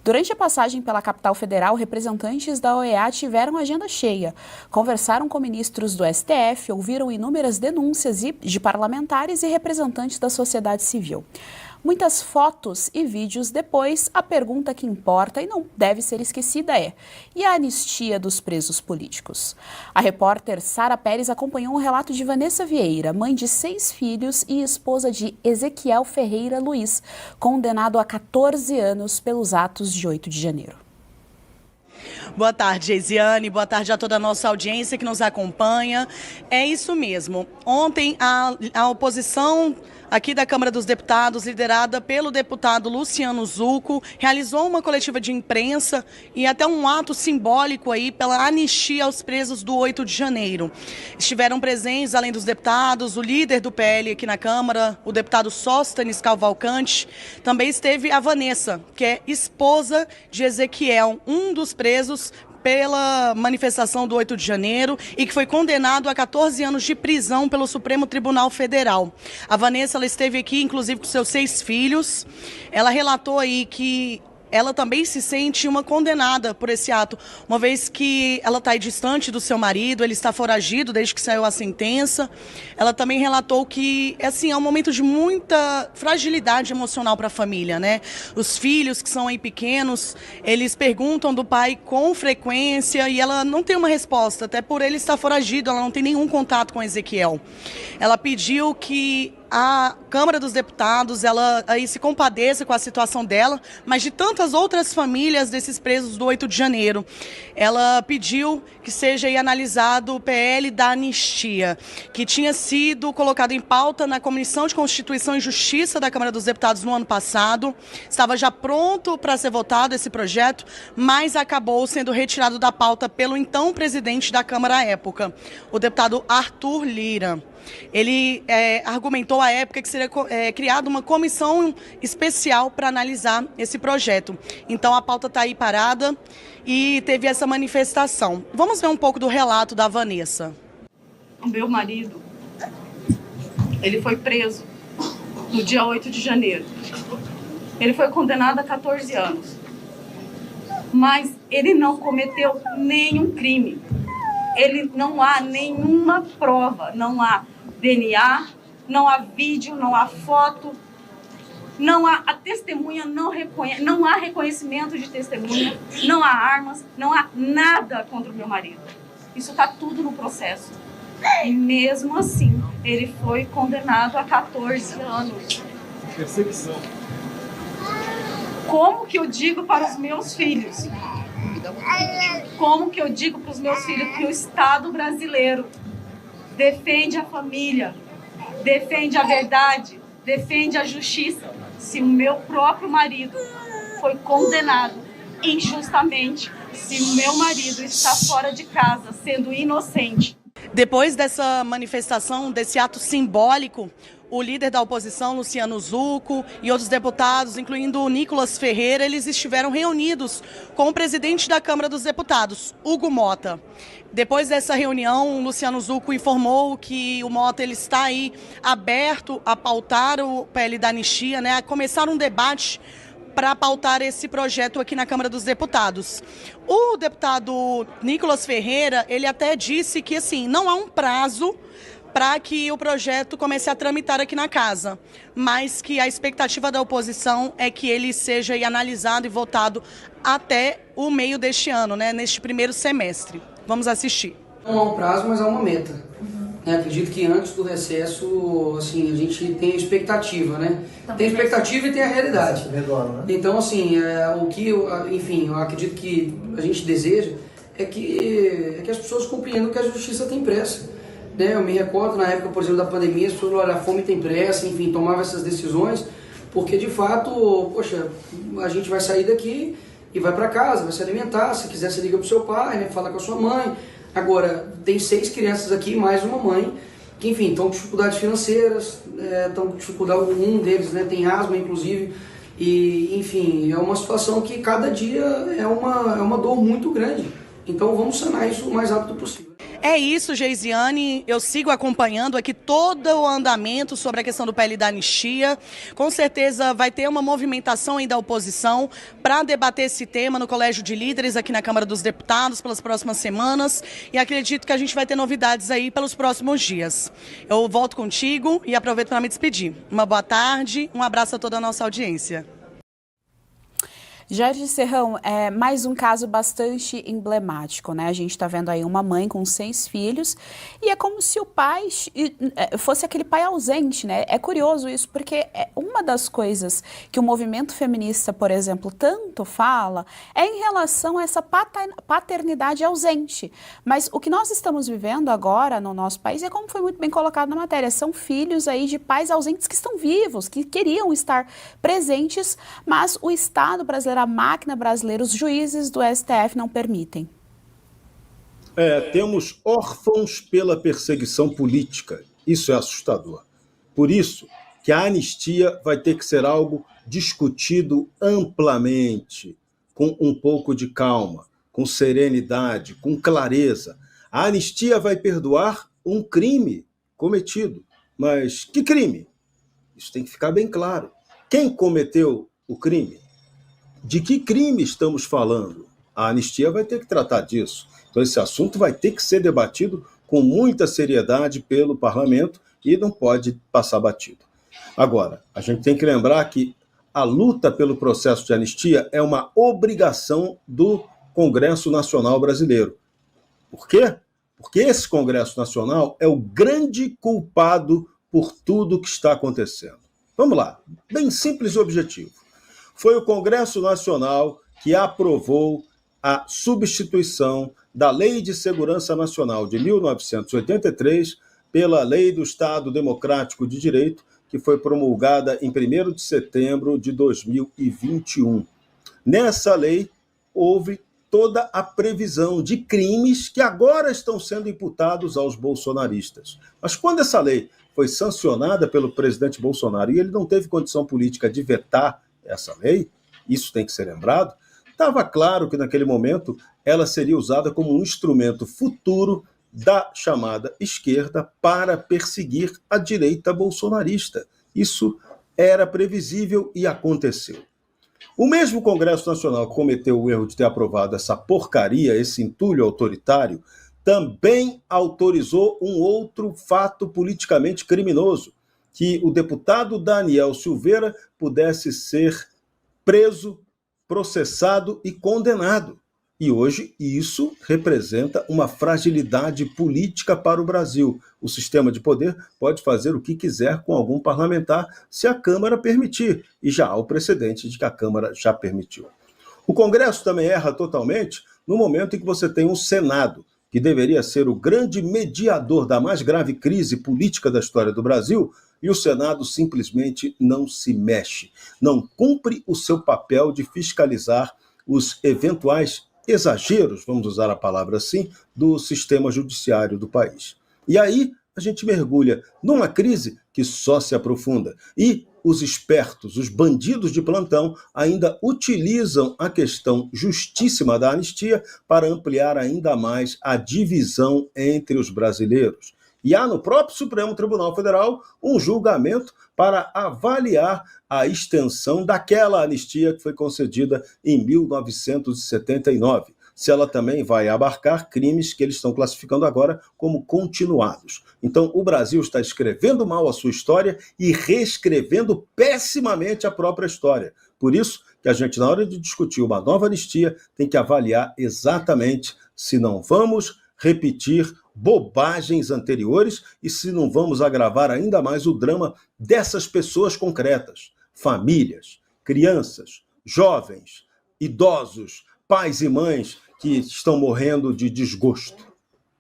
Durante a passagem pela capital federal, representantes da OEA tiveram agenda cheia. Conversaram com ministros do STF, ouviram inúmeras denúncias de parlamentares e representantes da sociedade civil. Muitas fotos e vídeos depois, a pergunta que importa e não deve ser esquecida é: e a anistia dos presos políticos? A repórter Sara Pérez acompanhou um relato de Vanessa Vieira, mãe de 6 filhos e esposa de Ezequiel Ferreira Luiz, condenado a 14 anos pelos atos de 8 de janeiro. Boa tarde, Geisiane. Boa tarde a toda a nossa audiência que nos acompanha. É isso mesmo. Ontem, a oposição aqui da Câmara dos Deputados, liderada pelo deputado Luciano Zucco, realizou uma coletiva de imprensa e até um ato simbólico aí pela anistia aos presos do 8 de janeiro. Estiveram presentes, além dos deputados, o líder do PL aqui na Câmara, o deputado Sóstenes Cavalcante. Também esteve a Vanessa, que é esposa de Ezequiel, um dos presos pela manifestação do 8 de janeiro e que foi condenado a 14 anos de prisão pelo Supremo Tribunal Federal. A Vanessa, ela esteve aqui, inclusive, com seus 6 filhos. Ela relatou aí que ela também se sente uma condenada por esse ato, uma vez que ela está aí distante do seu marido, ele está foragido desde que saiu a sentença. Ela também relatou que assim, é um momento de muita fragilidade emocional para a família, né? Os filhos que são aí pequenos, eles perguntam do pai com frequência e ela não tem uma resposta, até por ele estar foragido, ela não tem nenhum contato com Ezequiel. Ela pediu que a Câmara dos Deputados, ela aí se compadeça com a situação dela, mas de tantas outras famílias desses presos do 8 de janeiro. Ela pediu que seja aí analisado o PL da anistia, que tinha sido colocado em pauta na Comissão de Constituição e Justiça da Câmara dos Deputados no ano passado. Estava já pronto para ser votado esse projeto, mas acabou sendo retirado da pauta pelo então presidente da Câmara à época, o deputado Arthur Lira. Ele argumentou à época que seria criada uma comissão especial para analisar esse projeto. Então a pauta está aí parada e teve essa manifestação. Vamos ver um pouco do relato da Vanessa. O meu marido, ele foi preso no dia 8 de janeiro. Ele foi condenado a 14 anos. Mas ele não cometeu nenhum crime. Não há nenhuma prova, não há DNA, não há vídeo, não há foto, a testemunha não há reconhecimento de testemunha, não há armas, não há nada contra o meu marido. Isso está tudo no processo. E mesmo assim, ele foi condenado a 14 anos. Perseguição. Como que eu digo para os meus filhos? Como que eu digo para os meus filhos que o Estado brasileiro defende a família, defende a verdade, defende a justiça, se o meu próprio marido foi condenado injustamente, se o meu marido está fora de casa, sendo inocente? Depois dessa manifestação, desse ato simbólico, o líder da oposição, Luciano Zucco, e outros deputados, incluindo o Nicolas Ferreira, eles estiveram reunidos com o presidente da Câmara dos Deputados, Hugo Mota. Depois dessa reunião, o Luciano Zucco informou que o Mota ele está aí aberto a pautar o PL da anistia, né, a começar um debate para pautar esse projeto aqui na Câmara dos Deputados. O deputado Nicolas Ferreira, ele até disse que assim, não há um prazo para que o projeto comece a tramitar aqui na casa, mas que a expectativa da oposição é que ele seja analisado e votado até o meio deste ano, né, neste primeiro semestre. Vamos assistir. Não há um prazo, mas há uma meta. Acredito que antes do recesso, assim, a gente tem a expectativa, né? Tem a expectativa e tem a realidade. Então, assim, eu acredito que a gente deseja é que as pessoas compreendam que a justiça tem pressa. Né? Eu me recordo na época, por exemplo, da pandemia, as pessoas falaram, a fome tem pressa, enfim, tomavam essas decisões, porque de fato, poxa, a gente vai sair daqui e vai para casa, vai se alimentar, se quiser você liga pro seu pai, né? Fala com a sua mãe. Agora, tem 6 crianças aqui, mais uma mãe, que enfim, estão com dificuldades financeiras, estão com dificuldade, um deles, né, tem asma inclusive, e enfim, é uma situação que cada dia é uma dor muito grande. Então vamos sanar isso o mais rápido possível. É isso, Geisiane. Eu sigo acompanhando aqui todo o andamento sobre a questão do PL da anistia. Com certeza vai ter uma movimentação aí da oposição para debater esse tema no Colégio de Líderes aqui na Câmara dos Deputados pelas próximas semanas. E acredito que a gente vai ter novidades aí pelos próximos dias. Eu volto contigo e aproveito para me despedir. Uma boa tarde, um abraço a toda a nossa audiência. Jorge Serrão, é mais um caso bastante emblemático, né? A gente está vendo aí uma mãe com 6 filhos e é como se o pai fosse aquele pai ausente, né? É curioso isso, porque uma das coisas que o movimento feminista, por exemplo, tanto fala é em relação a essa paternidade ausente. Mas o que nós estamos vivendo agora no nosso país é como foi muito bem colocado na matéria, são filhos aí de pais ausentes que estão vivos, que queriam estar presentes, mas o Estado brasileiro, a máquina brasileira, os juízes do STF não permitem. Temos órfãos pela perseguição política. Isso é assustador. Por isso que a anistia vai ter que ser algo discutido amplamente, com um pouco de calma, com serenidade, com clareza. A anistia vai perdoar um crime cometido. Mas que crime? Isso tem que ficar bem claro. Quem cometeu o crime? De que crime estamos falando? A anistia vai ter que tratar disso. Então, esse assunto vai ter que ser debatido com muita seriedade pelo parlamento e não pode passar batido. Agora, a gente tem que lembrar que a luta pelo processo de anistia é uma obrigação do Congresso Nacional Brasileiro. Por quê? Porque esse Congresso Nacional é o grande culpado por tudo que está acontecendo. Vamos lá, bem simples e objetivo. Foi o Congresso Nacional que aprovou a substituição da Lei de Segurança Nacional de 1983 pela Lei do Estado Democrático de Direito, que foi promulgada em 1º de setembro de 2021. Nessa lei, houve toda a previsão de crimes que agora estão sendo imputados aos bolsonaristas. Mas quando essa lei foi sancionada pelo presidente Bolsonaro e ele não teve condição política de vetar essa lei, isso tem que ser lembrado, estava claro que naquele momento ela seria usada como um instrumento futuro da chamada esquerda para perseguir a direita bolsonarista. Isso era previsível e aconteceu. O mesmo Congresso Nacional que cometeu o erro de ter aprovado essa porcaria, esse entulho autoritário, também autorizou um outro fato politicamente criminoso, que o deputado Daniel Silveira pudesse ser preso, processado e condenado. E hoje isso representa uma fragilidade política para o Brasil. O sistema de poder pode fazer o que quiser com algum parlamentar se a Câmara permitir. E já há o precedente de que a Câmara já permitiu. O Congresso também erra totalmente no momento em que você tem um Senado, que deveria ser o grande mediador da mais grave crise política da história do Brasil, e o Senado simplesmente não se mexe, não cumpre o seu papel de fiscalizar os eventuais exageros, vamos usar a palavra assim, do sistema judiciário do país. E aí a gente mergulha numa crise que só se aprofunda. E os espertos, os bandidos de plantão, ainda utilizam a questão justíssima da anistia para ampliar ainda mais a divisão entre os brasileiros. E há no próprio Supremo Tribunal Federal um julgamento para avaliar a extensão daquela anistia que foi concedida em 1979. Se ela também vai abarcar crimes que eles estão classificando agora como continuados. Então, o Brasil está escrevendo mal a sua história e reescrevendo pessimamente a própria história. Por isso que a gente, na hora de discutir uma nova anistia, tem que avaliar exatamente se não vamos repetir bobagens anteriores e se não vamos agravar ainda mais o drama dessas pessoas concretas, famílias, crianças, jovens, idosos, pais e mães que estão morrendo de desgosto.